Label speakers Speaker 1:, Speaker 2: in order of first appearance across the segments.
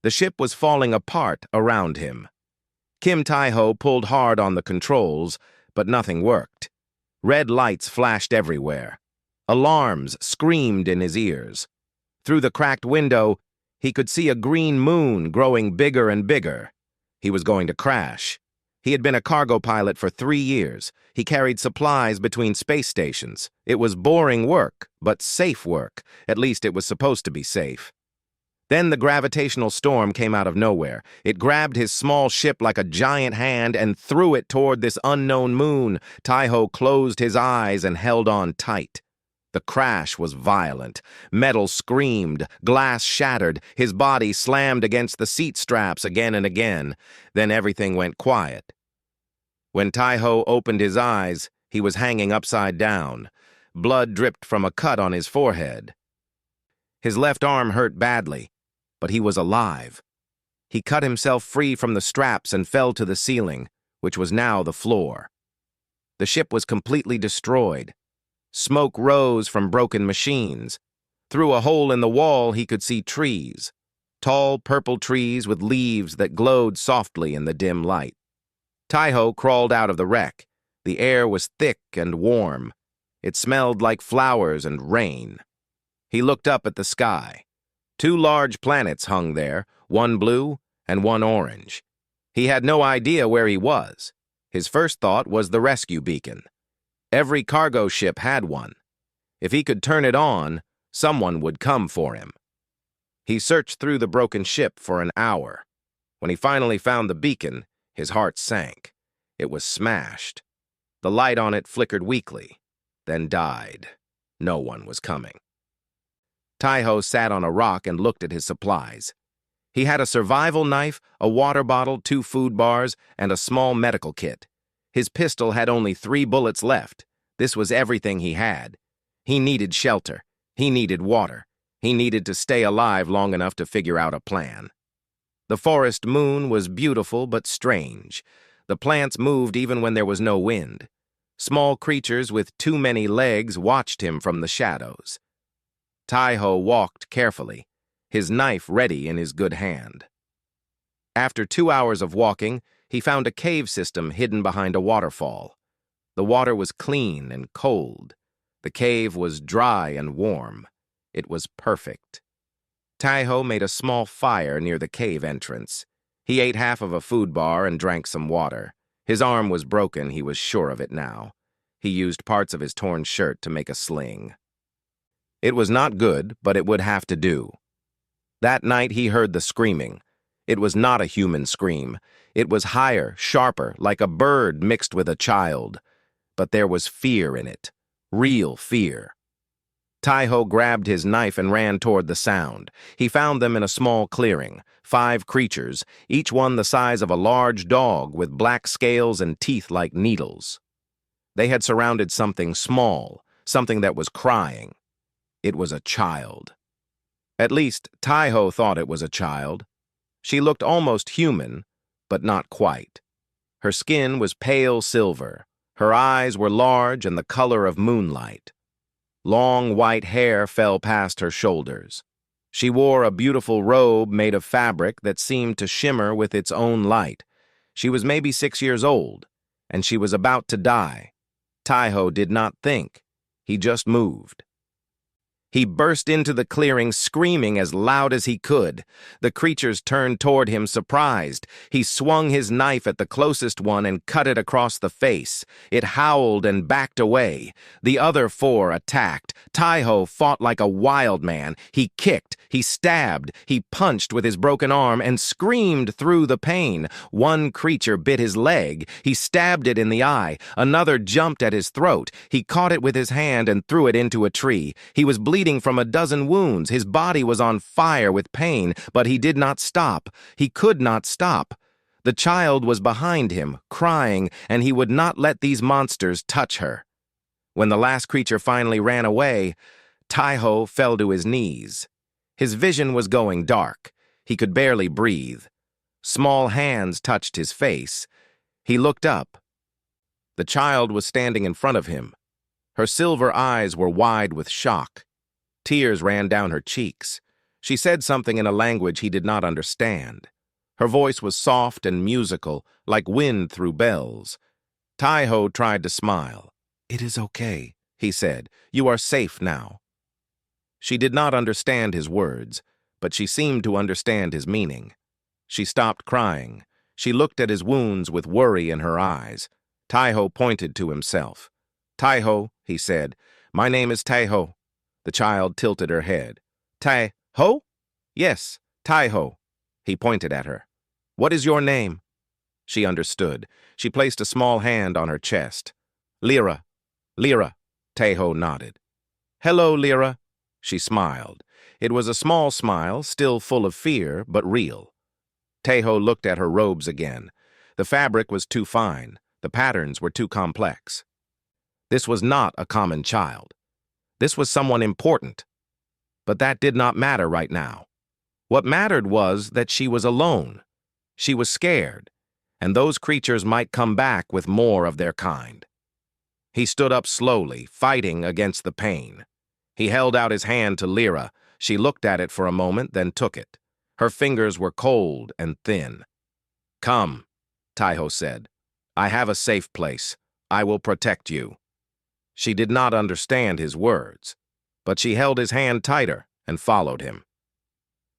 Speaker 1: The ship was falling apart around him. Kim Tai-ho pulled hard on the controls, but nothing worked. Red lights flashed everywhere. Alarms screamed in his ears. Through the cracked window, he could see a green moon growing bigger and bigger. He was going to crash. He had been a cargo pilot for 3 years. He carried supplies between space stations. It was boring work, but safe work. At least it was supposed to be safe. Then the gravitational storm came out of nowhere. It grabbed his small ship like a giant hand and threw it toward this unknown moon. Tai-ho closed his eyes and held on tight. The crash was violent. Metal screamed, glass shattered, his body slammed against the seat straps again and again. Then everything went quiet. When Tai-ho opened his eyes, he was hanging upside down. Blood dripped from a cut on his forehead. His left arm hurt badly, but he was alive. He cut himself free from the straps and fell to the ceiling, which was now the floor. The ship was completely destroyed. Smoke rose from broken machines. Through a hole in the wall, he could see trees. Tall, purple trees with leaves that glowed softly in the dim light. Tai-ho crawled out of the wreck. The air was thick and warm. It smelled like flowers and rain. He looked up at the sky. 2 large planets hung there, one blue and one orange. He had no idea where he was. His first thought was the rescue beacon. Every cargo ship had one. If he could turn it on, someone would come for him. He searched through the broken ship for an hour. When he finally found the beacon, his heart sank. It was smashed. The light on it flickered weakly, then died. No one was coming. Tai-ho sat on a rock and looked at his supplies. He had a survival knife, a water bottle, 2 food bars, and a small medical kit. His pistol had only 3 bullets left. This was everything he had. He needed shelter. He needed water. He needed to stay alive long enough to figure out a plan. The forest moon was beautiful but strange. The plants moved even when there was no wind. Small creatures with too many legs watched him from the shadows. Tai-ho walked carefully, his knife ready in his good hand. After 2 hours of walking, he found a cave system hidden behind a waterfall. The water was clean and cold. The cave was dry and warm. It was perfect. Tai-ho made a small fire near the cave entrance. He ate half of a food bar and drank some water. His arm was broken, he was sure of it now. He used parts of his torn shirt to make a sling. It was not good, but it would have to do. That night he heard the screaming. It was not a human scream. It was higher, sharper, like a bird mixed with a child. But there was fear in it. Real fear. Tai-ho grabbed his knife and ran toward the sound. He found them in a small clearing, 5 creatures, each one the size of a large dog with black scales and teeth like needles. They had surrounded something small, something that was crying. It was a child. At least, Tai-ho thought it was a child. She looked almost human, but not quite. Her skin was pale silver. Her eyes were large and the color of moonlight. Long white hair fell past her shoulders. She wore a beautiful robe made of fabric that seemed to shimmer with its own light. She was maybe 6 years old, and she was about to die. Tai-ho did not think. He just moved. He burst into the clearing, screaming as loud as he could. The creatures turned toward him, surprised. He swung his knife at the closest one and cut it across the face. It howled and backed away. The other 4 attacked. Tai-ho fought like a wild man. He kicked, he stabbed, he punched with his broken arm and screamed through the pain. One creature bit his leg. He stabbed it in the eye. Another jumped at his throat. He caught it with his hand and threw it into a tree. He was bleeding from a dozen wounds. His body was on fire with pain, but he did not stop. He could not stop. The child was behind him, crying, and he would not let these monsters touch her. When the last creature finally ran away, Tai-ho fell to his knees. His vision was going dark. He could barely breathe. Small hands touched his face. He looked up. The child was standing in front of him. Her silver eyes were wide with shock. Tears ran down her cheeks. She said something in a language he did not understand. Her voice was soft and musical, like wind through bells. Tai-Ho tried to smile. "It is okay," he said. "You are safe now." She did not understand his words, but she seemed to understand his meaning. She stopped crying. She looked at his wounds with worry in her eyes. Tai-Ho pointed to himself. "Tai-Ho," he said. "My name is Tai-Ho." The child tilted her head. "Tai-Ho?" "Yes, Tai-Ho." He pointed at her. "What is your name?" She understood. She placed a small hand on her chest. "Lyra." "Lyra." Tai-Ho nodded. "Hello, Lyra." She smiled. It was a small smile, still full of fear, but real. Tai-Ho looked at her robes again. The fabric was too fine. The patterns were too complex. This was not a common child. This was someone important. But that did not matter right now. What mattered was that she was alone. She was scared, and those creatures might come back with more of their kind. He stood up slowly, fighting against the pain. He held out his hand to Lyra. She looked at it for a moment, then took it. Her fingers were cold and thin. "Come," Tai-Ho said. "I have a safe place. I will protect you." She did not understand his words, but she held his hand tighter and followed him.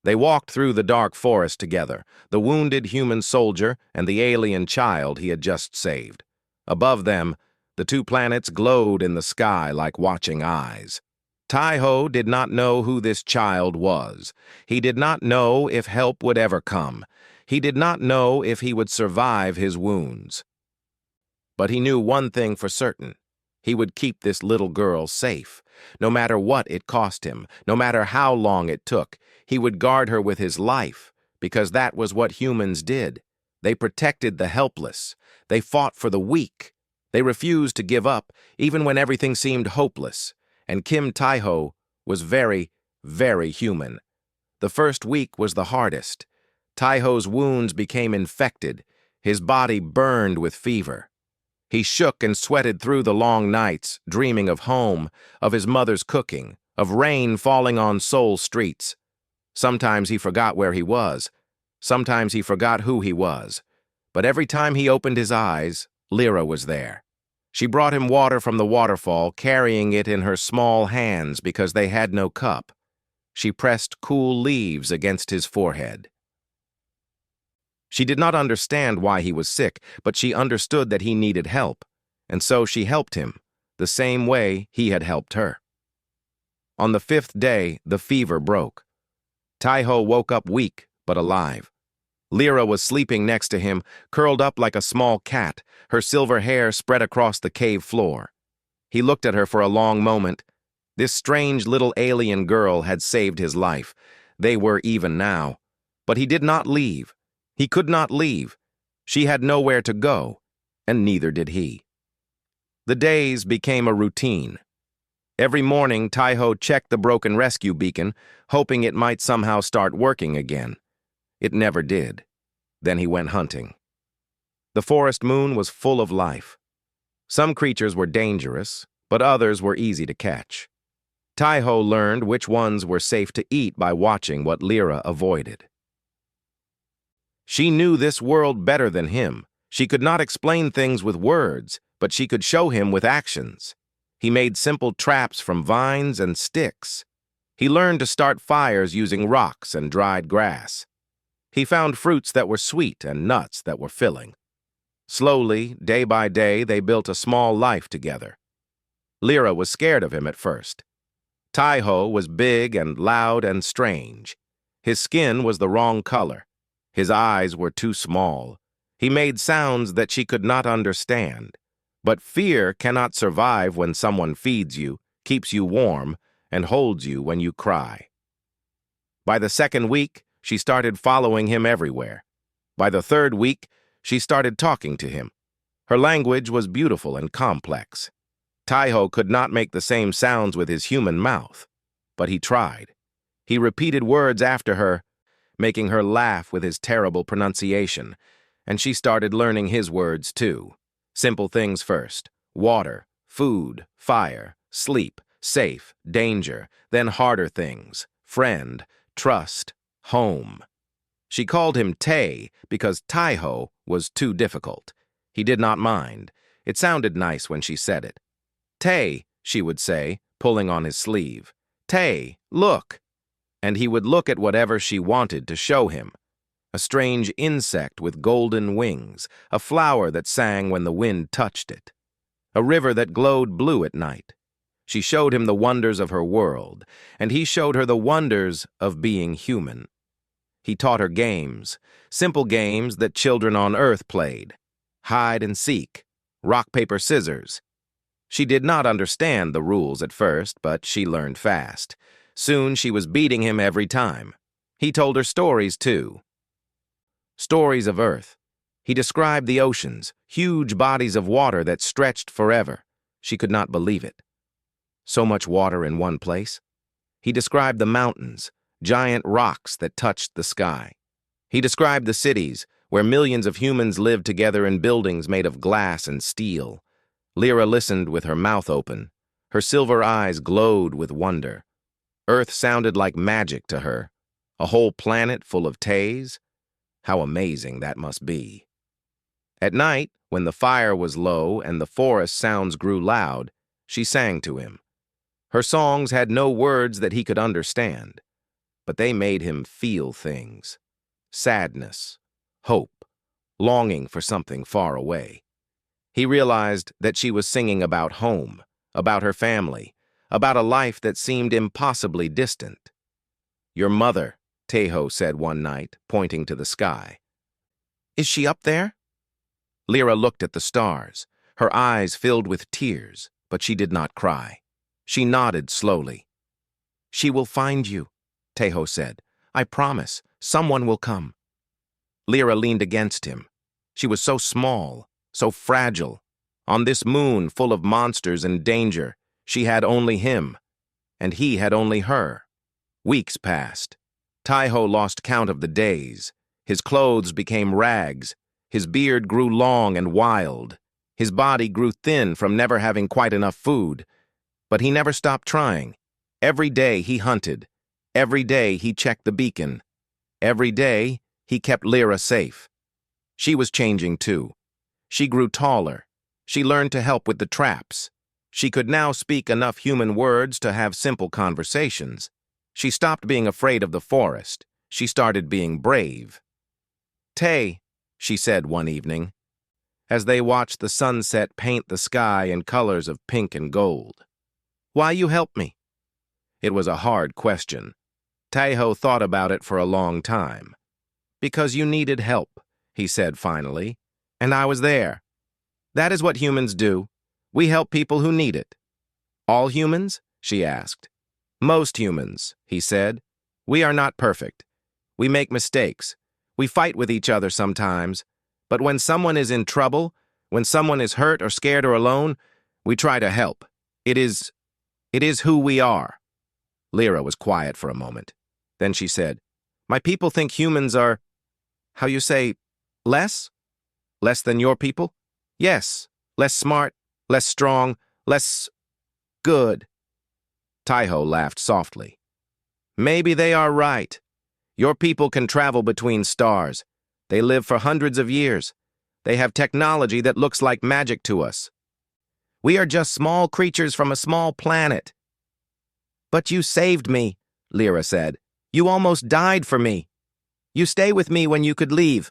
Speaker 1: They walked through the dark forest together, the wounded human soldier and the alien child he had just saved. Above them, the two planets glowed in the sky like watching eyes. Tai-Ho did not know who this child was. He did not know if help would ever come. He did not know if he would survive his wounds. But he knew one thing for certain. He would keep this little girl safe. No matter what it cost him, no matter how long it took, he would guard her with his life, because that was what humans did. They protected the helpless. They fought for the weak. They refused to give up, even when everything seemed hopeless. And Kim Tai-Ho was very, very human. The first week was the hardest. Tai-Ho's wounds became infected. His body burned with fever. He shook and sweated through the long nights, dreaming of home, of his mother's cooking, of rain falling on Seoul streets. Sometimes he forgot where he was. Sometimes he forgot who he was. But every time he opened his eyes, Lyra was there. She brought him water from the waterfall, carrying it in her small hands because they had no cup. She pressed cool leaves against his forehead. She did not understand why he was sick, but she understood that he needed help, and so she helped him, the same way he had helped her. On the 5th day, the fever broke. Tai-Ho woke up weak, but alive. Lyra was sleeping next to him, curled up like a small cat, her silver hair spread across the cave floor. He looked at her for a long moment. This strange little alien girl had saved his life. They were even now. But he did not leave. He could not leave. She had nowhere to go, and neither did he. The days became a routine. Every morning, Tai-Ho checked the broken rescue beacon, hoping it might somehow start working again. It never did. Then he went hunting. The forest moon was full of life. Some creatures were dangerous, but others were easy to catch. Tai-Ho learned which ones were safe to eat by watching what Lyra avoided. She knew this world better than him. She could not explain things with words, but she could show him with actions. He made simple traps from vines and sticks. He learned to start fires using rocks and dried grass. He found fruits that were sweet and nuts that were filling. Slowly, day by day, they built a small life together. Lyra was scared of him at first. Tai-Ho was big and loud and strange. His skin was the wrong color. His eyes were too small. He made sounds that she could not understand. But fear cannot survive when someone feeds you, keeps you warm, and holds you when you cry. By the 2nd week, she started following him everywhere. By the 3rd week, she started talking to him. Her language was beautiful and complex. Tai-Ho could not make the same sounds with his human mouth, but he tried. He repeated words after her, making her laugh with his terrible pronunciation, and she started learning his words too. Simple things first: water, food, fire, sleep, safe, danger, then harder things: friend, trust, home. She called him Tay because Tai-Ho was too difficult. He did not mind. It sounded nice when she said it. Tay, she would say, pulling on his sleeve. Tay, look. And he would look at whatever she wanted to show him. A strange insect with golden wings, a flower that sang when the wind touched it, a river that glowed blue at night. She showed him the wonders of her world, and he showed her the wonders of being human. He taught her games, simple games that children on Earth played. Hide and seek, rock, paper, scissors. She did not understand the rules at first, but she learned fast. Soon she was beating him every time. He told her stories, too. Stories of Earth. He described the oceans, huge bodies of water that stretched forever. She could not believe it. So much water in one place. He described the mountains, giant rocks that touched the sky. He described the cities, where millions of humans lived together in buildings made of glass and steel. Lyra listened with her mouth open. Her silver eyes glowed with wonder. Earth sounded like magic to her. A whole planet full of Tays. How amazing that must be. At night, when the fire was low and the forest sounds grew loud, she sang to him. Her songs had no words that he could understand, but they made him feel things. Sadness, hope, longing for something far away. He realized that she was singing about home, about her family, about a life that seemed impossibly distant. Your mother, Tai-Ho said one night, pointing to the sky. Is she up there? Lyra looked at the stars, her eyes filled with tears, but she did not cry. She nodded slowly. She will find you, Tai-Ho said. I promise, someone will come. Lyra leaned against him. She was so small, so fragile. On this moon full of monsters and danger, she had only him, and he had only her. Weeks passed. Tai-Ho lost count of the days. His clothes became rags. His beard grew long and wild. His body grew thin from never having quite enough food. But he never stopped trying. Every day he hunted. Every day he checked the beacon. Every day he kept Lyra safe. She was changing too. She grew taller. She learned to help with the traps. She could now speak enough human words to have simple conversations. She stopped being afraid of the forest. She started being brave. Tay, she said one evening, as they watched the sunset paint the sky in colors of pink and gold. Why you help me? It was a hard question. Tai-Ho thought about it for a long time. Because you needed help, he said finally, and I was there. That is what humans do. We help people who need it. All humans? She asked. Most humans, he said. We are not perfect. We make mistakes. We fight with each other sometimes. But when someone is in trouble, when someone is hurt or scared or alone, we try to help. It is who we are. Lyra was quiet for a moment. Then she said, My people think humans are, how you say, less? Less than your people? Yes, less smart, less strong, less good. Tai-Ho laughed softly. Maybe they are right. Your people can travel between stars. They live for hundreds of years. They have technology that looks like magic to us. We are just small creatures from a small planet. But you saved me, Lyra said. You almost died for me. You stay with me when you could leave.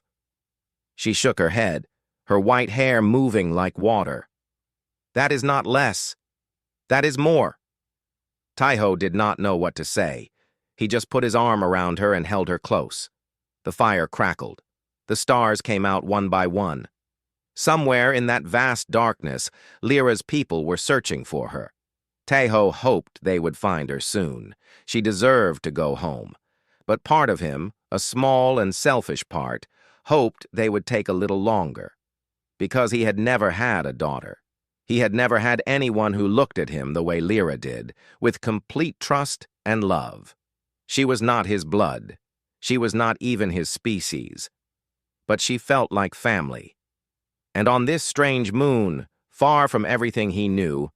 Speaker 1: She shook her head, her white hair moving like water. That is not less. That is more. Tai-Ho did not know what to say. He just put his arm around her and held her close. The fire crackled. The stars came out one by one. Somewhere in that vast darkness, Lyra's people were searching for her. Tai-Ho hoped they would find her soon. She deserved to go home. But part of him, a small and selfish part, hoped they would take a little longer. Because he had never had a daughter. He had never had anyone who looked at him the way Lyra did, with complete trust and love. She was not his blood. She was not even his species. But she felt like family. And on this strange moon, far from everything he knew,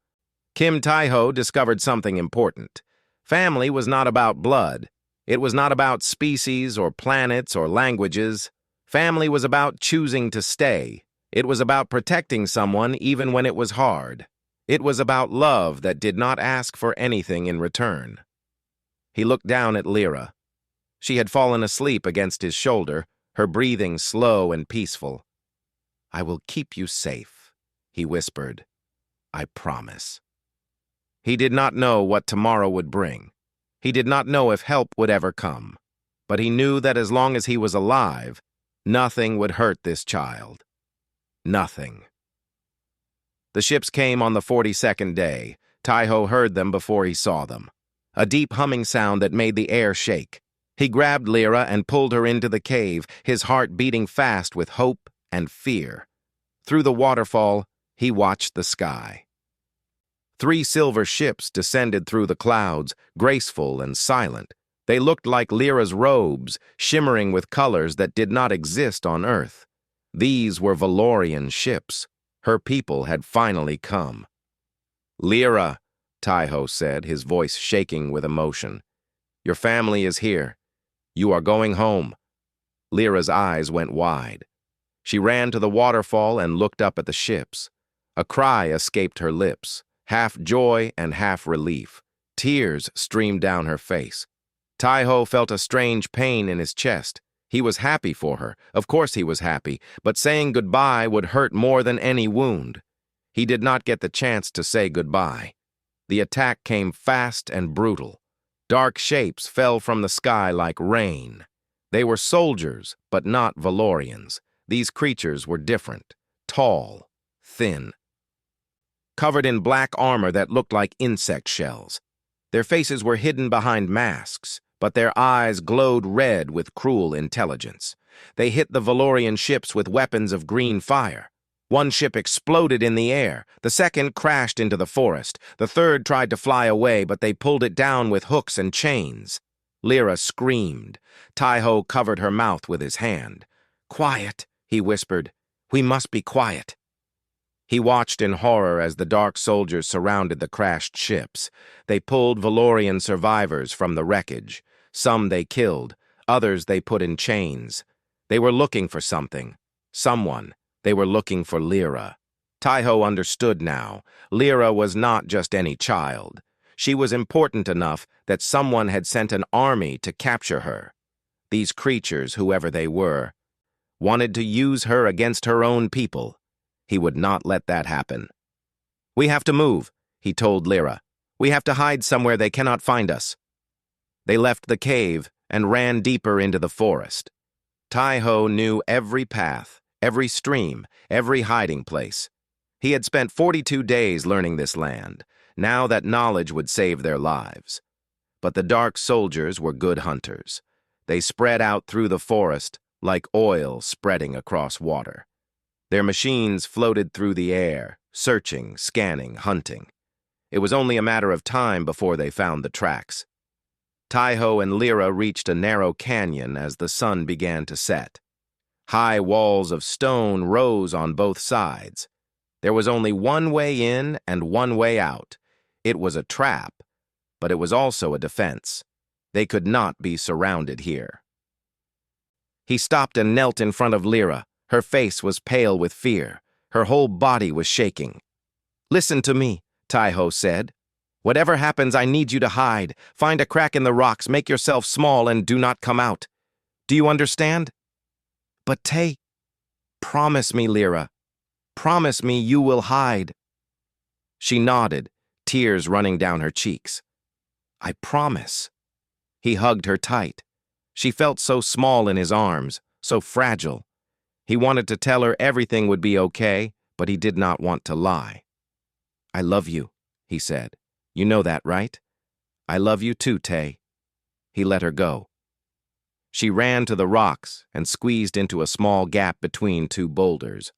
Speaker 1: Kim Tai-Ho discovered something important. Family was not about blood. It was not about species or planets or languages. Family was about choosing to stay. It was about protecting someone even when it was hard. It was about love that did not ask for anything in return. He looked down at Lyra. She had fallen asleep against his shoulder, her breathing slow and peaceful. "I will keep you safe," he whispered. "I promise." He did not know what tomorrow would bring. He did not know if help would ever come. But he knew that as long as he was alive, nothing would hurt this child. Nothing. The ships came on the 42nd day. Taiho heard them before he saw them. A deep humming sound that made the air shake. He grabbed Lyra and pulled her into the cave, his heart beating fast with hope and fear. Through the waterfall, he watched the sky. 3 silver ships descended through the clouds, graceful and silent. They looked like Lyra's robes, shimmering with colors that did not exist on Earth. These were Valorian ships. Her people had finally come. "Lyra," Taiho said, his voice shaking with emotion. "Your family is here. You are going home." Lyra's eyes went wide. She ran to the waterfall and looked up at the ships. A cry escaped her lips, half joy and half relief. Tears streamed down her face. Taiho felt a strange pain in his chest. He was happy for her. Of course he was happy, but saying goodbye would hurt more than any wound. He did not get the chance to say goodbye. The attack came fast and brutal. Dark shapes fell from the sky like rain. They were soldiers, but not Valorians. These creatures were different, tall, thin, covered in black armor that looked like insect shells. Their faces were hidden behind masks, but their eyes glowed red with cruel intelligence. They hit the Valorian ships with weapons of green fire. One ship exploded in the air. The second crashed into the forest. The third tried to fly away, but they pulled it down with hooks and chains. Lyra screamed. Taiho covered her mouth with his hand. "Quiet," he whispered. "We must be quiet." He watched in horror as the dark soldiers surrounded the crashed ships. They pulled Valorian survivors from the wreckage. Some they killed, others they put in chains. They were looking for something, someone. They were looking for Lyra. Taiho understood now. Lyra was not just any child. She was important enough that someone had sent an army to capture her. These creatures, whoever they were, wanted to use her against her own people. He would not let that happen. "We have to move," he told Lyra. "We have to hide somewhere they cannot find us." They left the cave and ran deeper into the forest. Taiho knew every path, every stream, every hiding place. He had spent 42 days learning this land. Now that knowledge would save their lives. But the dark soldiers were good hunters. They spread out through the forest like oil spreading across water. Their machines floated through the air, searching, scanning, hunting. It was only a matter of time before they found the tracks. Taiho and Lyra reached a narrow canyon as the sun began to set. High walls of stone rose on both sides. There was only one way in and one way out. It was a trap, but it was also a defense. They could not be surrounded here. He stopped and knelt in front of Lyra. Her face was pale with fear. Her whole body was shaking. "Listen to me," Taiho said. "Whatever happens, I need you to hide. Find a crack in the rocks, make yourself small, and do not come out. Do you understand?" "But promise me, Lyra. Promise me you will hide." She nodded, tears running down her cheeks. "I promise." He hugged her tight. She felt so small in his arms, so fragile. He wanted to tell her everything would be okay, but he did not want to lie. "I love you," he said. "You know that, right?" "I love you too, Tay." He let her go. She ran to the rocks and squeezed into a small gap between 2 boulders.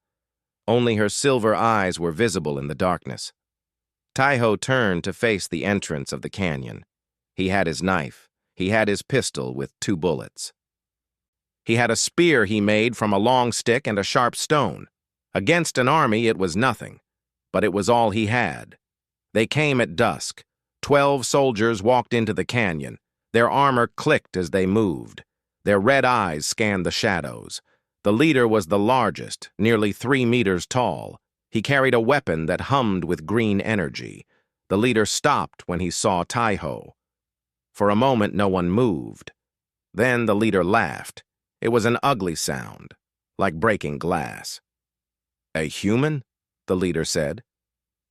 Speaker 1: Only her silver eyes were visible in the darkness. Taiho turned to face the entrance of the canyon. He had his knife. He had his pistol with 2 bullets. He had a spear he made from a long stick and a sharp stone. Against an army, it was nothing, but it was all he had. They came at dusk. 12 soldiers walked into the canyon. Their armor clicked as they moved. Their red eyes scanned the shadows. The leader was the largest, nearly 3 meters tall. He carried a weapon that hummed with green energy. The leader stopped when he saw Tai-Ho. For a moment, no one moved. Then the leader laughed. It was an ugly sound, like breaking glass. "A human?" the leader said.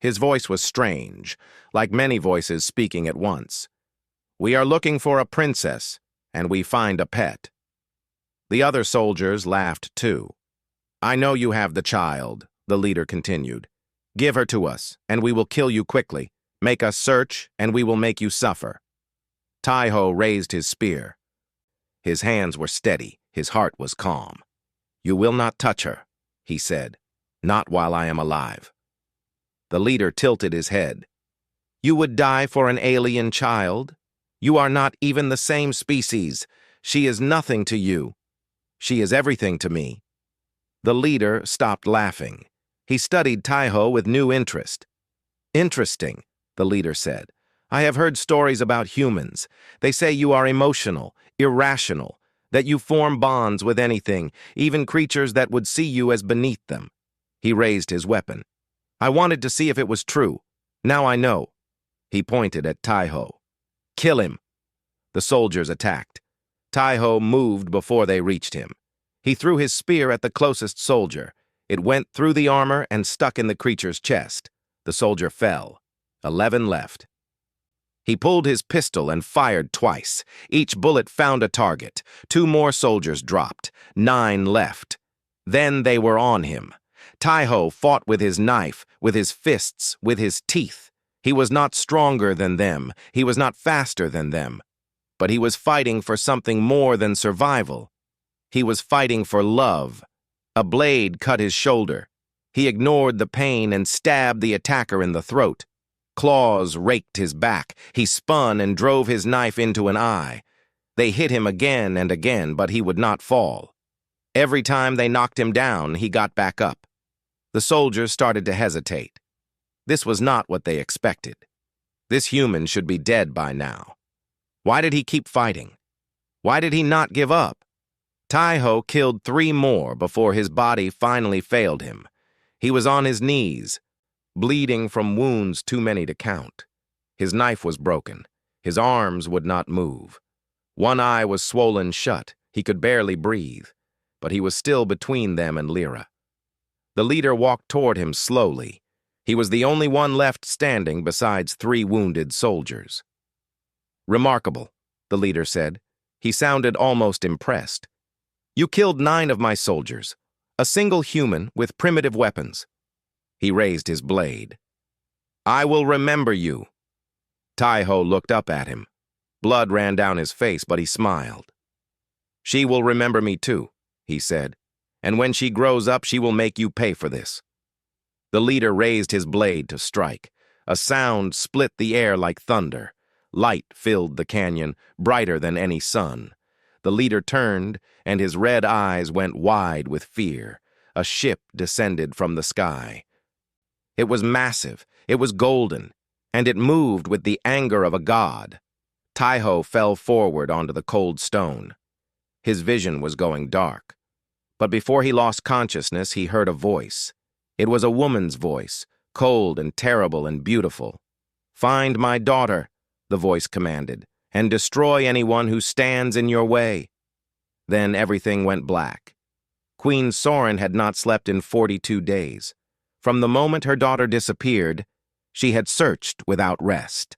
Speaker 1: His voice was strange, like many voices speaking at once. "We are looking for a princess, and we find a pet." The other soldiers laughed too. "I know you have the child," the leader continued. "Give her to us, and we will kill you quickly. Make us search, and we will make you suffer." Tai-Ho raised his spear. His hands were steady, his heart was calm. "You will not touch her," he said. "Not while I am alive." The leader tilted his head. "You would die for an alien child? You are not even the same species. She is nothing to you. She is everything to me." The leader stopped laughing. He studied Tai-Ho with new interest. "Interesting," the leader said. "I have heard stories about humans. They say you are emotional, irrational, that you form bonds with anything, even creatures that would see you as beneath them." He raised his weapon. "I wanted to see if it was true. Now I know." He pointed at Tai-Ho. "Kill him." The soldiers attacked. Tai-Ho moved before they reached him. He threw his spear at the closest soldier. It went through the armor and stuck in the creature's chest. The soldier fell. 11 left. He pulled his pistol and fired twice. Each bullet found a target. 2 more soldiers dropped. 9 left. Then they were on him. Tai-Ho fought with his knife, with his fists, with his teeth. He was not stronger than them. He was not faster than them. But he was fighting for something more than survival. He was fighting for love. A blade cut his shoulder. He ignored the pain and stabbed the attacker in the throat. Claws raked his back. He spun and drove his knife into an eye. They hit him again and again, but he would not fall. Every time they knocked him down, he got back up. The soldiers started to hesitate. This was not what they expected. This human should be dead by now. Why did he keep fighting? Why did he not give up? Tai-Ho killed 3 more before his body finally failed him. He was on his knees, bleeding from wounds too many to count. His knife was broken. His arms would not move. One eye was swollen shut. He could barely breathe, but he was still between them and Lyra. The leader walked toward him slowly. He was the only one left standing besides 3 wounded soldiers. "Remarkable," the leader said. He sounded almost impressed. "You killed 9 of my soldiers, a single human with primitive weapons." He raised his blade. "I will remember you." Tai-Ho looked up at him. Blood ran down his face, but he smiled. "She will remember me too," he said. "And when she grows up, she will make you pay for this." The leader raised his blade to strike. A sound split the air like thunder. Light filled the canyon, brighter than any sun. The leader turned, and his red eyes went wide with fear. A ship descended from the sky. It was massive, it was golden, and it moved with the anger of a god. Tai-Ho fell forward onto the cold stone. His vision was going dark. But before he lost consciousness, he heard a voice. It was a woman's voice, cold and terrible and beautiful. "Find my daughter," the voice commanded, "and destroy anyone who stands in your way." Then everything went black. Queen Sorin had not slept in 42 days. From the moment her daughter disappeared, she had searched without rest.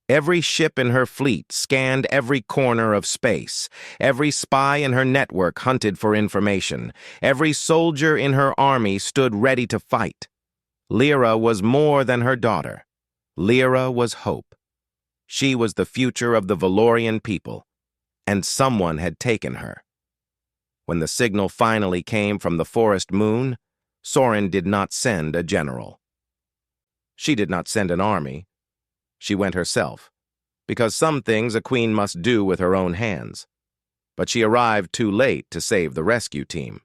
Speaker 1: Every ship in her fleet scanned every corner of space. Every spy in her network hunted for information. Every soldier in her army stood ready to fight. Lyra was more than her daughter. Lyra was hope. She was the future of the Valorian people, and someone had taken her. When the signal finally came from the forest moon, Sorin did not send a general. She did not send an army. She went herself, because some things a queen must do with her own hands. But she arrived too late to save the rescue team.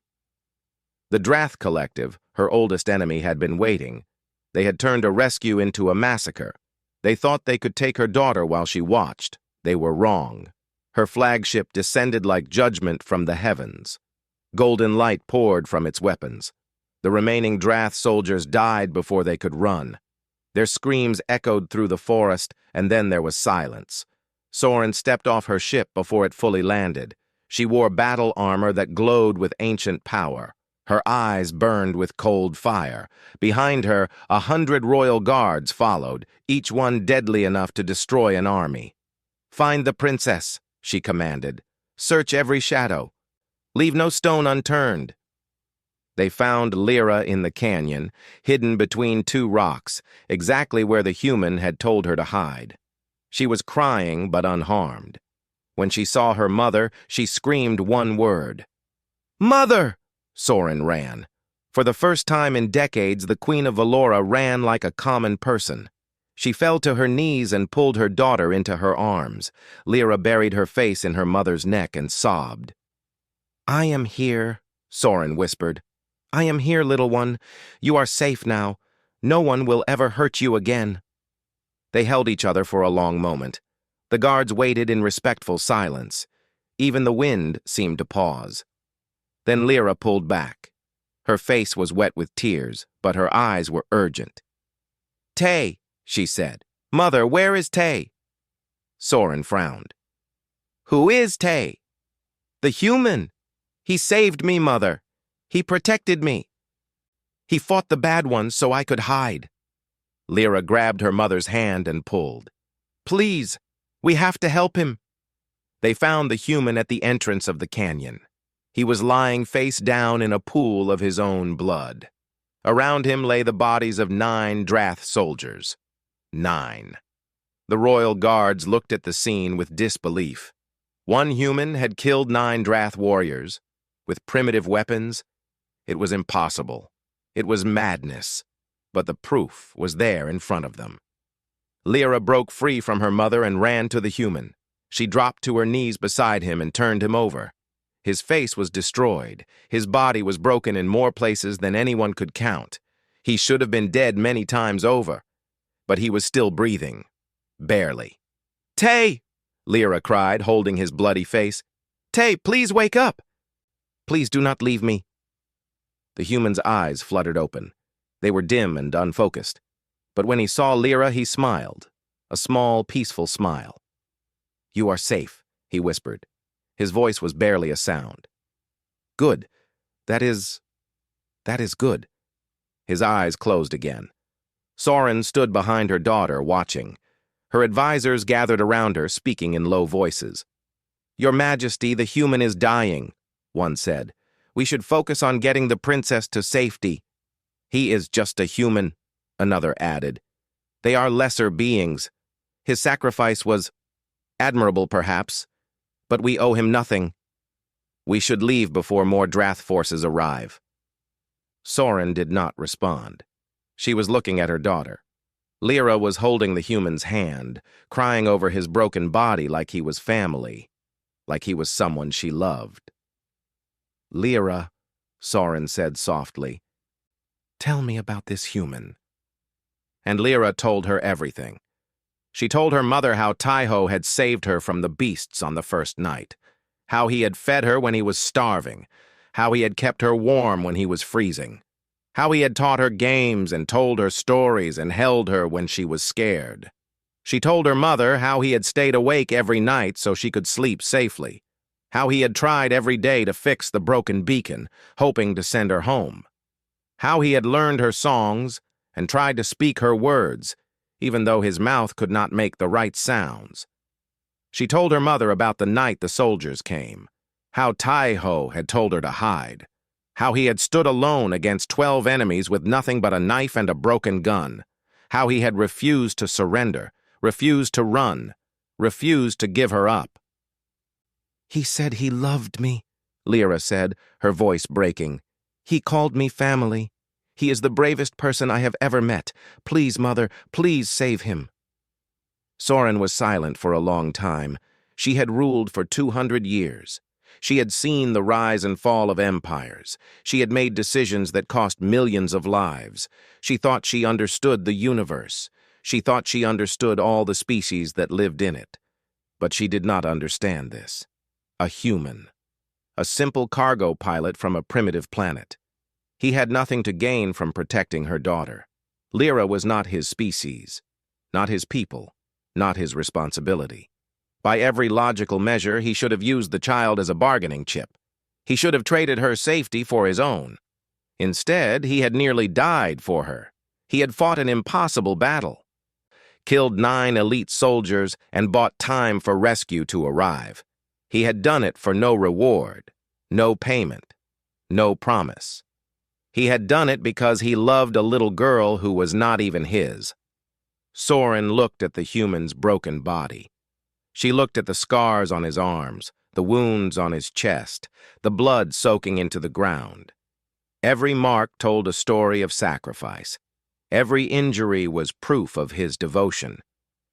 Speaker 1: The Drath Collective, her oldest enemy, had been waiting. They had turned a rescue into a massacre. They thought they could take her daughter while she watched. They were wrong. Her flagship descended like judgment from the heavens. Golden light poured from its weapons. The remaining Drath soldiers died before they could run. Their screams echoed through the forest, and then there was silence. Soren stepped off her ship before it fully landed. She wore battle armor that glowed with ancient power. Her eyes burned with cold fire. Behind her, 100 royal guards followed, each one deadly enough to destroy an army. "Find the princess," she commanded. "Search every shadow. Leave no stone unturned." They found Lyra in the canyon, hidden between two rocks, exactly where the human had told her to hide. She was crying but unharmed. When she saw her mother, she screamed one word. "Mother!" Soren ran. For the first time in decades, the Queen of Valora ran like a common person. She fell to her knees and pulled her daughter into her arms. Lyra buried her face in her mother's neck and sobbed. "I am here," Soren whispered. "I am here, little one. You are safe now. No one will ever hurt you again." They held each other for a long moment. The guards waited in respectful silence. Even the wind seemed to pause. Then Lyra pulled back. Her face was wet with tears, but her eyes were urgent. "Tay," she said. "Mother, where is Tay?" Soren frowned. "Who is Tay?" "The human. He saved me, Mother. He protected me. He fought the bad ones so I could hide." Lyra grabbed her mother's hand and pulled. "Please, we have to help him." They found the human at the entrance of the canyon. He was lying face down in a pool of his own blood. Around him lay the bodies of 9 Drath soldiers. 9. The royal guards looked at the scene with disbelief. One human had killed 9 Drath warriors. With primitive weapons, it was impossible. It was madness. But the proof was there in front of them. Lyra broke free from her mother and ran to the human. She dropped to her knees beside him and turned him over. His face was destroyed. His body was broken in more places than anyone could count. He should have been dead many times over. But he was still breathing. Barely. "Tay!" Lyra cried, holding his bloody face. "Tay, please wake up! Please do not leave me." The human's eyes fluttered open. They were dim and unfocused. But when he saw Lyra, he smiled. A small, peaceful smile. "You are safe," he whispered. His voice was barely a sound. "Good. That is good." His eyes closed again. Soren stood behind her daughter, watching. Her advisors gathered around her, speaking in low voices. "Your Majesty, the human is dying," one said. "We should focus on getting the princess to safety." "He is just a human," another added. "They are lesser beings. His sacrifice was admirable, perhaps, but we owe him nothing. We should leave before more Drath forces arrive." Soren did not respond. She was looking at her daughter. Lyra was holding the human's hand, crying over his broken body like he was family, like he was someone she loved. "Lyra," Soren said softly, "tell me about this human." And Lyra told her everything. She told her mother how Taiho had saved her from the beasts on the first night, how he had fed her when he was starving, how he had kept her warm when he was freezing, how he had taught her games and told her stories and held her when she was scared. She told her mother how he had stayed awake every night so she could sleep safely, how he had tried every day to fix the broken beacon, hoping to send her home, how he had learned her songs and tried to speak her words, even though his mouth could not make the right sounds. She told her mother about the night the soldiers came, how Taiho had told her to hide, how he had stood alone against 12 enemies with nothing but a knife and a broken gun, how he had refused to surrender, refused to run, refused to give her up. "He said he loved me," Lyra said, her voice breaking. "He called me family. He is the bravest person I have ever met. Please, Mother, please save him." Soren was silent for a long time. She had ruled for 200 years. She had seen the rise and fall of empires. She had made decisions that cost millions of lives. She thought she understood the universe. She thought she understood all the species that lived in it. But she did not understand this. A human. A simple cargo pilot from a primitive planet. He had nothing to gain from protecting her daughter. Lyra was not his species, not his people, not his responsibility. By every logical measure, he should have used the child as a bargaining chip. He should have traded her safety for his own. Instead, he had nearly died for her. He had fought an impossible battle, killed 9 elite soldiers, and bought time for rescue to arrive. He had done it for no reward, no payment, no promise. He had done it because he loved a little girl who was not even his. Soren looked at the human's broken body. She looked at the scars on his arms, the wounds on his chest, the blood soaking into the ground. Every mark told a story of sacrifice. Every injury was proof of his devotion.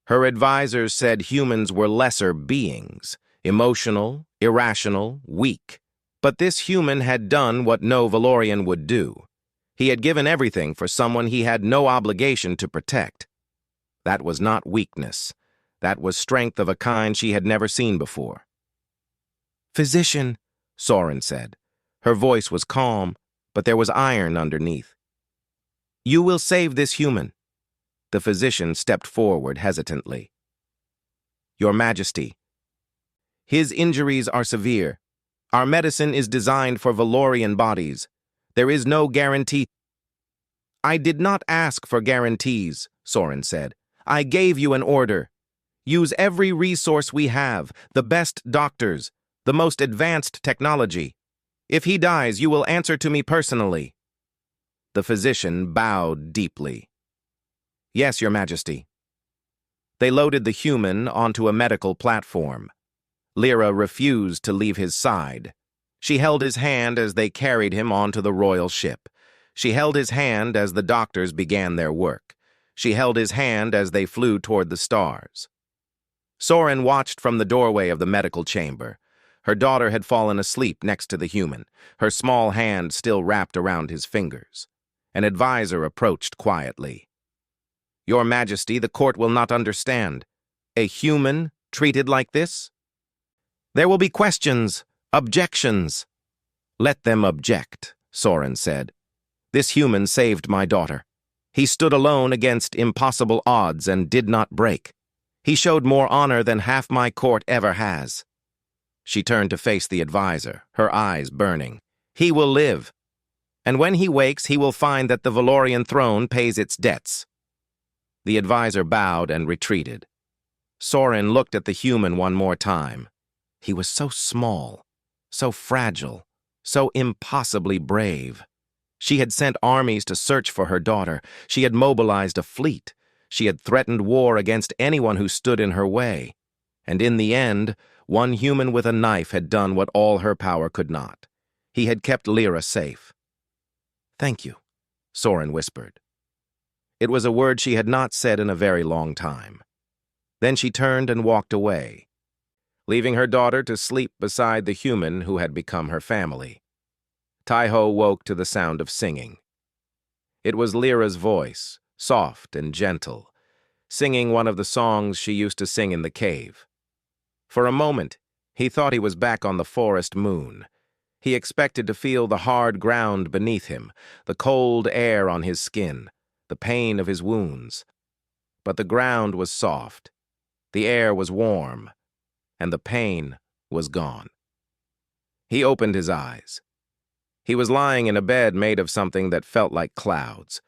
Speaker 1: Her advisors said humans were lesser beings, emotional, irrational, weak. But this human had done what no Valorian would do. He had given everything for someone he had no obligation to protect. That was not weakness. That was strength of a kind she had never seen before. "Physician," Soren said. Her voice was calm, but there was iron underneath. "You will save this human." The physician stepped forward hesitantly. "Your Majesty, his injuries are severe. Our medicine is designed for Valorian bodies. There is no guarantee." "I did not ask for guarantees," Soren said. "I gave you an order. Use every resource we have, the best doctors, the most advanced technology. If he dies, you will answer to me personally." The physician bowed deeply. "Yes, Your Majesty." They loaded the human onto a medical platform. Lyra refused to leave his side. She held his hand as they carried him onto the royal ship. She held his hand as the doctors began their work. She held his hand as they flew toward the stars. Soren watched from the doorway of the medical chamber. Her daughter had fallen asleep next to the human, her small hand still wrapped around his fingers. An advisor approached quietly. "Your Majesty, the court will not understand. A human treated like this? There will be questions, objections." "Let them object," Soren said. "This human saved my daughter. He stood alone against impossible odds and did not break. He showed more honor than half my court ever has." She turned to face the advisor, her eyes burning. "He will live. And when he wakes, he will find that the Valorian throne pays its debts." The advisor bowed and retreated. Soren looked at the human one more time. He was so small, so fragile, so impossibly brave. She had sent armies to search for her daughter. She had mobilized a fleet. She had threatened war against anyone who stood in her way. And in the end, one human with a knife had done what all her power could not. He had kept Lyra safe. "Thank you," Soren whispered. It was a word she had not said in a very long time. Then she turned and walked away, leaving her daughter to sleep beside the human who had become her family. Taiho woke to the sound of singing. It was Lyra's voice, soft and gentle, singing one of the songs she used to sing in the cave. For a moment, he thought he was back on the forest moon. He expected to feel the hard ground beneath him, the cold air on his skin, the pain of his wounds. But the ground was soft, the air was warm, and the pain was gone. He opened his eyes. He was lying in a bed made of something that felt like clouds.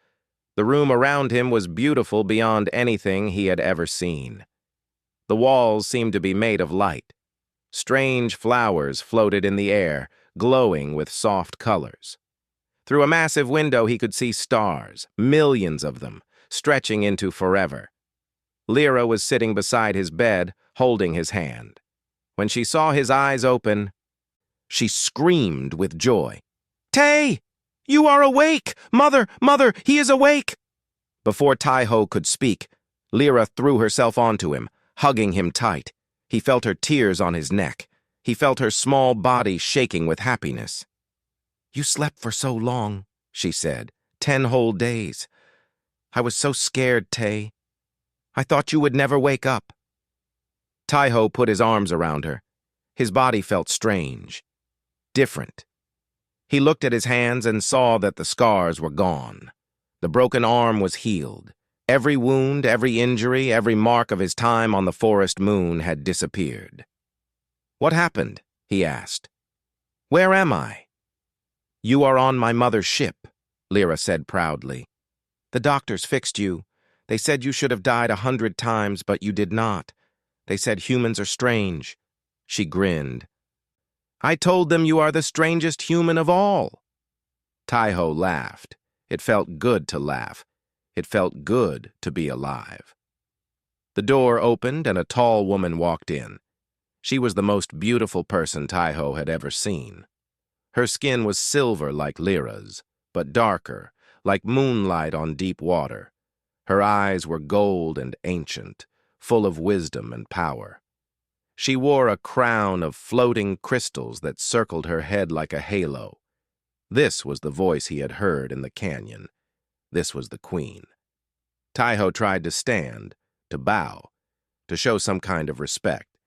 Speaker 1: The room around him was beautiful beyond anything he had ever seen. The walls seemed to be made of light. Strange flowers floated in the air, glowing with soft colors. Through a massive window he could see stars, millions of them, stretching into forever. Lyra was sitting beside his bed, holding his hand. When she saw his eyes open, she screamed with joy. "Tay! You are awake! Mother! Mother! He is awake!" Before Taiho could speak, Lyra threw herself onto him, hugging him tight. He felt her tears on his neck. He felt her small body shaking with happiness. "You slept for so long," she said. 10 whole days. I was so scared, Tay. I thought you would never wake up." Taiho put his arms around her. His body felt strange, different. He looked at his hands and saw that the scars were gone. The broken arm was healed. Every wound, every injury, every mark of his time on the forest moon had disappeared. "What happened?" he asked. "Where am I?" "You are on my mother's ship," Lyra said proudly. "The doctors fixed you. They said you should have died 100 times, but you did not. They said humans are strange." She grinned. "I told them you are the strangest human of all." Taiho laughed. It felt good to laugh. It felt good to be alive. The door opened and a tall woman walked in. She was the most beautiful person Taiho had ever seen. Her skin was silver like Lyra's, but darker, like moonlight on deep water. Her eyes were gold and ancient, full of wisdom and power. She wore a crown of floating crystals that circled her head like a halo. This was the voice he had heard in the canyon. This was the queen. Taiho tried to stand, to bow, to show some kind of respect.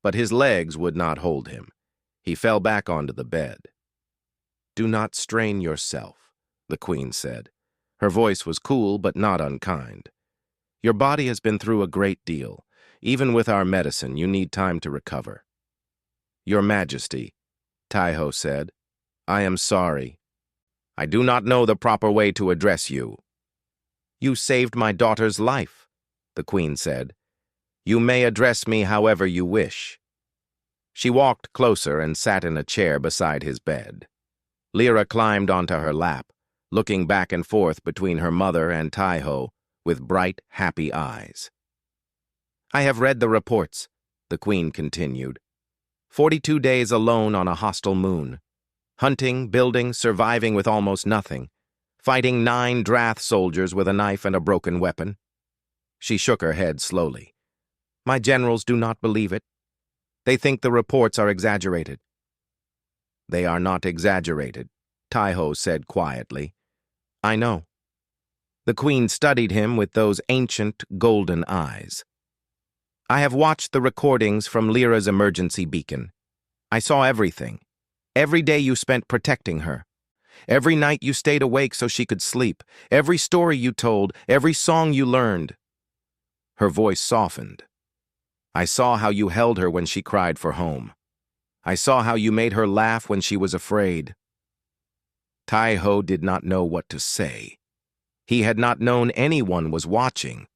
Speaker 1: But his legs would not hold him. He fell back onto the bed. "Do not strain yourself," the queen said. Her voice was cool but not unkind. "Your body has been through a great deal. Even with our medicine, you need time to recover." "Your Majesty," Taiho said, "I am sorry. I do not know the proper way to address you." "You saved my daughter's life," the queen said. "You may address me however you wish." She walked closer and sat in a chair beside his bed. Lyra climbed onto her lap, looking back and forth between her mother and Taiho with bright, happy eyes. "I have read the reports," the queen continued. 42 days alone on a hostile moon. Hunting, building, surviving with almost nothing. Fighting 9 Drath soldiers with a knife and a broken weapon. She shook her head slowly. "My generals do not believe it. They think the reports are exaggerated." "They are not exaggerated," Taiho said quietly. "I know." The queen studied him with those ancient, golden eyes. "I have watched the recordings from Lyra's emergency beacon. I saw everything. Every day you spent protecting her. Every night you stayed awake so she could sleep. Every story you told, every song you learned." Her voice softened. "I saw how you held her when she cried for home. I saw how you made her laugh when she was afraid." Taiho did not know what to say. He had not known anyone was watching.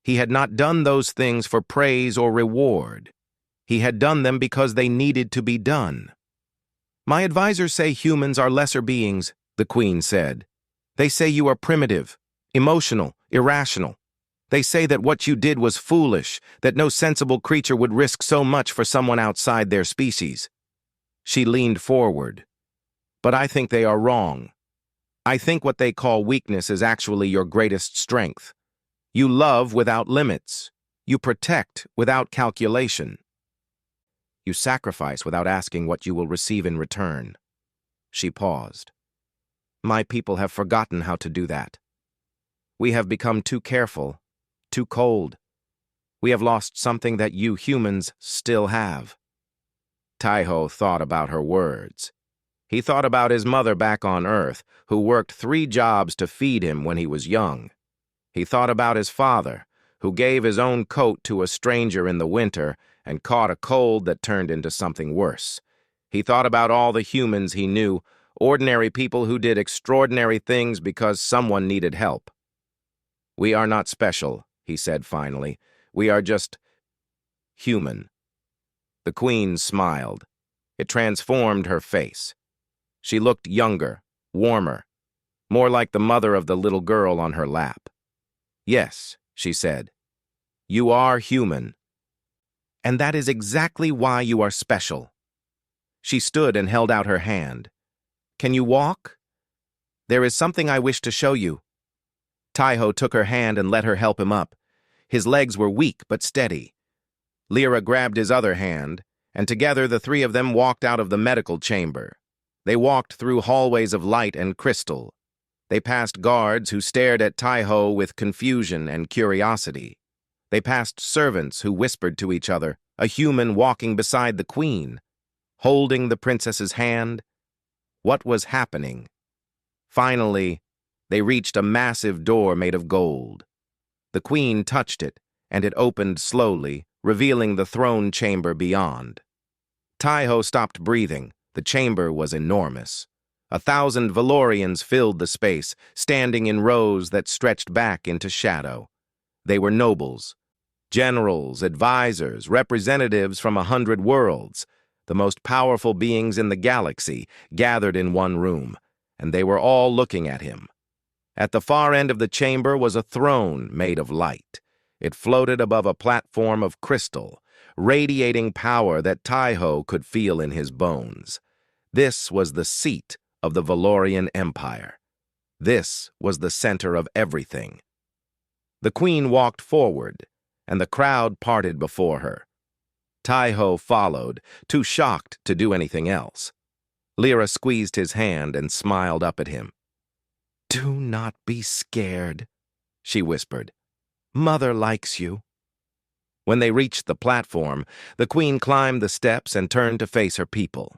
Speaker 1: He had not done those things for praise or reward. He had done them because they needed to be done. "My advisors say humans are lesser beings," the queen said. "They say you are primitive, emotional, irrational. They say that what you did was foolish, that no sensible creature would risk so much for someone outside their species." She leaned forward. "But I think they are wrong. I think what they call weakness is actually your greatest strength. You love without limits. You protect without calculation. You sacrifice without asking what you will receive in return." She paused. "My people have forgotten how to do that. We have become too careful, too cold. We have lost something that you humans still have." Taiho thought about her words. He thought about his mother back on Earth, who worked 3 jobs to feed him when he was young. He thought about his father, who gave his own coat to a stranger in the winter and caught a cold that turned into something worse. He thought about all the humans he knew, ordinary people who did extraordinary things because someone needed help. "We are not special," he said finally. "We are just human." The queen smiled. It transformed her face. She looked younger, warmer, more like the mother of the little girl on her lap. "Yes," she said, "you are human. And that is exactly why you are special." She stood and held out her hand. "Can you walk? There is something I wish to show you." Taiho took her hand and let her help him up. His legs were weak but steady. Lyra grabbed his other hand, and together the 3 of them walked out of the medical chamber. They walked through hallways of light and crystal. They passed guards who stared at Taiho with confusion and curiosity. They passed servants who whispered to each other, a human walking beside the queen, holding the princess's hand. What was happening? Finally, they reached a massive door made of gold. The queen touched it, and it opened slowly, revealing the throne chamber beyond. Taiho stopped breathing. The chamber was enormous. 1,000 Valorians filled the space, standing in rows that stretched back into shadow. They were nobles, generals, advisors, representatives from 100 worlds, the most powerful beings in the galaxy, gathered in one room, and they were all looking at him. At the far end of the chamber was a throne made of light. It floated above a platform of crystal, radiating power that Taiho could feel in his bones. This was the seat of the Valorian Empire. This was the center of everything. The queen walked forward, and the crowd parted before her. Taiho followed, too shocked to do anything else. Lyra squeezed his hand and smiled up at him. "Do not be scared," she whispered. "Mother likes you." When they reached the platform, the queen climbed the steps and turned to face her people.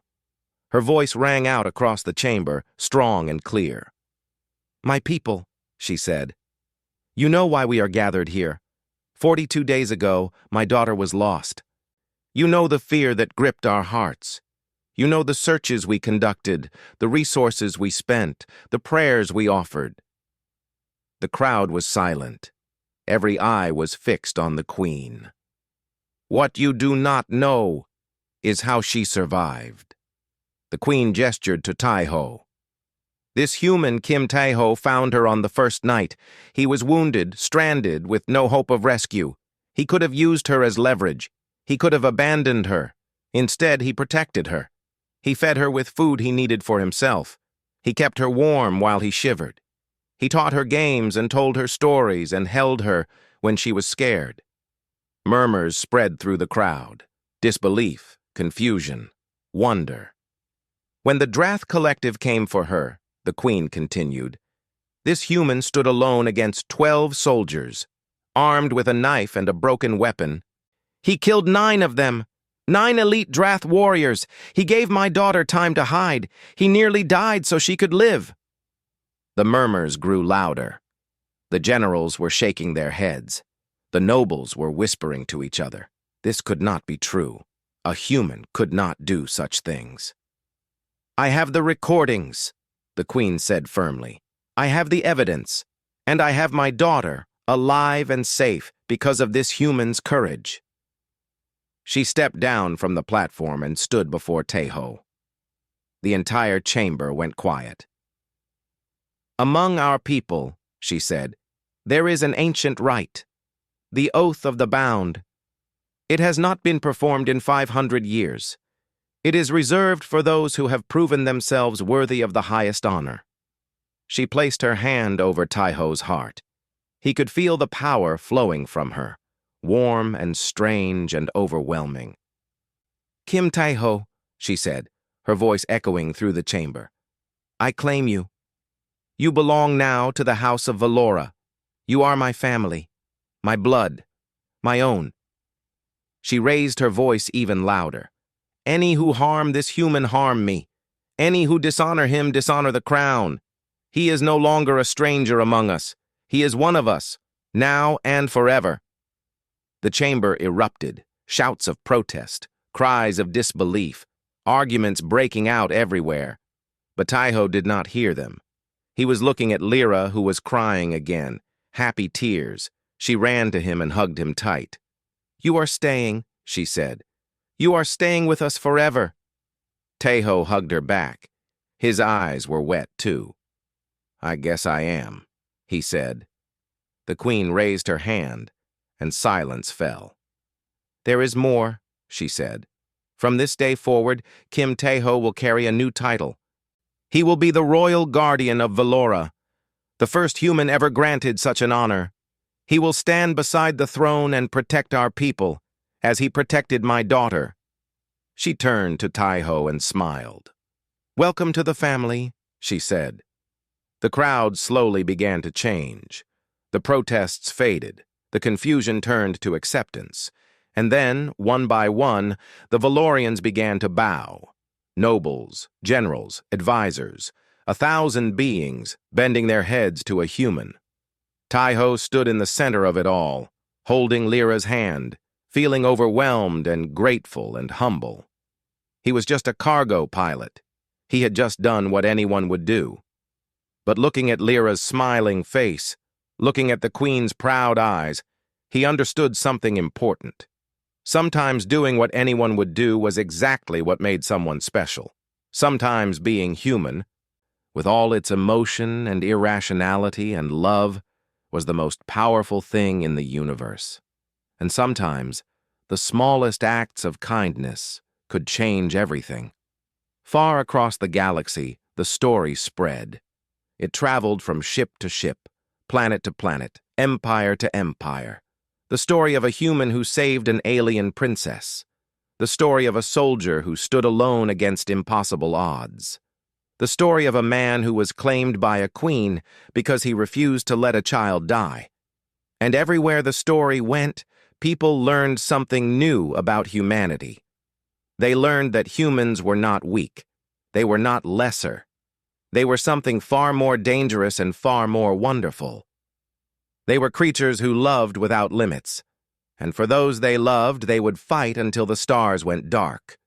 Speaker 1: Her voice rang out across the chamber, strong and clear. "My people," she said, "you know why we are gathered here. 42 days ago, my daughter was lost. You know the fear that gripped our hearts. You know the searches we conducted, the resources we spent, the prayers we offered." The crowd was silent. Every eye was fixed on the queen. "What you do not know is how she survived." The queen gestured to Taiho. "This human, Kim Taiho, found her on the first night. He was wounded, stranded, with no hope of rescue. He could have used her as leverage. He could have abandoned her. Instead, he protected her. He fed her with food he needed for himself. He kept her warm while he shivered. He taught her games and told her stories and held her when she was scared." Murmurs spread through the crowd. Disbelief, confusion, wonder. "When the Drath Collective came for her," the queen continued, "this human stood alone against 12 soldiers, armed with a knife and a broken weapon. He killed 9 of them, 9 elite Drath warriors. He gave my daughter time to hide. He nearly died so she could live." The murmurs grew louder. The generals were shaking their heads. The nobles were whispering to each other. This could not be true. A human could not do such things. "I have the recordings," the queen said firmly. "I have the evidence, and I have my daughter, alive and safe, because of this human's courage." She stepped down from the platform and stood before Taiho. The entire chamber went quiet. "Among our people," she said, "there is an ancient rite, the Oath of the Bound. It has not been performed in 500 years. It is reserved for those who have proven themselves worthy of the highest honor." She placed her hand over Taiho's heart. He could feel the power flowing from her, warm and strange and overwhelming. "Kim Taiho," she said, her voice echoing through the chamber, "I claim you. You belong now to the House of Valora. You are my family, my blood, my own." She raised her voice even louder. "Any who harm this human harm me. Any who dishonor him dishonor the crown. He is no longer a stranger among us. He is one of us, now and forever." The chamber erupted, shouts of protest, cries of disbelief, arguments breaking out everywhere. But Taiho did not hear them. He was looking at Lyra, who was crying again, happy tears. She ran to him and hugged him tight. "You are staying," she said. "You are staying with us forever." Taiho hugged her back. His eyes were wet, too. "I guess I am," he said. The queen raised her hand, and silence fell. "There is more," she said. "From this day forward, Kim Taiho will carry a new title. He will be the Royal Guardian of Valora, the first human ever granted such an honor. He will stand beside the throne and protect our people, as he protected my daughter." She turned to Taiho and smiled. "Welcome to the family," she said. The crowd slowly began to change. The protests faded. The confusion turned to acceptance. And then, one by one, the Valorians began to bow. Nobles, generals, advisors, 1,000 beings bending their heads to a human. Tai-Ho stood in the center of it all, holding Lyra's hand, feeling overwhelmed and grateful and humble. He was just a cargo pilot. He had just done what anyone would do. But looking at Lyra's smiling face, looking at the Queen's proud eyes, he understood something important. Sometimes doing what anyone would do was exactly what made someone special. Sometimes being human, with all its emotion and irrationality and love, was the most powerful thing in the universe. And sometimes, the smallest acts of kindness could change everything. Far across the galaxy, the story spread. It traveled from ship to ship, planet to planet, empire to empire. The story of a human who saved an alien princess. The story of a soldier who stood alone against impossible odds. The story of a man who was claimed by a queen because he refused to let a child die. And everywhere the story went, people learned something new about humanity. They learned that humans were not weak. They were not lesser. They were something far more dangerous and far more wonderful. They were creatures who loved without limits. And for those they loved, they would fight until the stars went dark.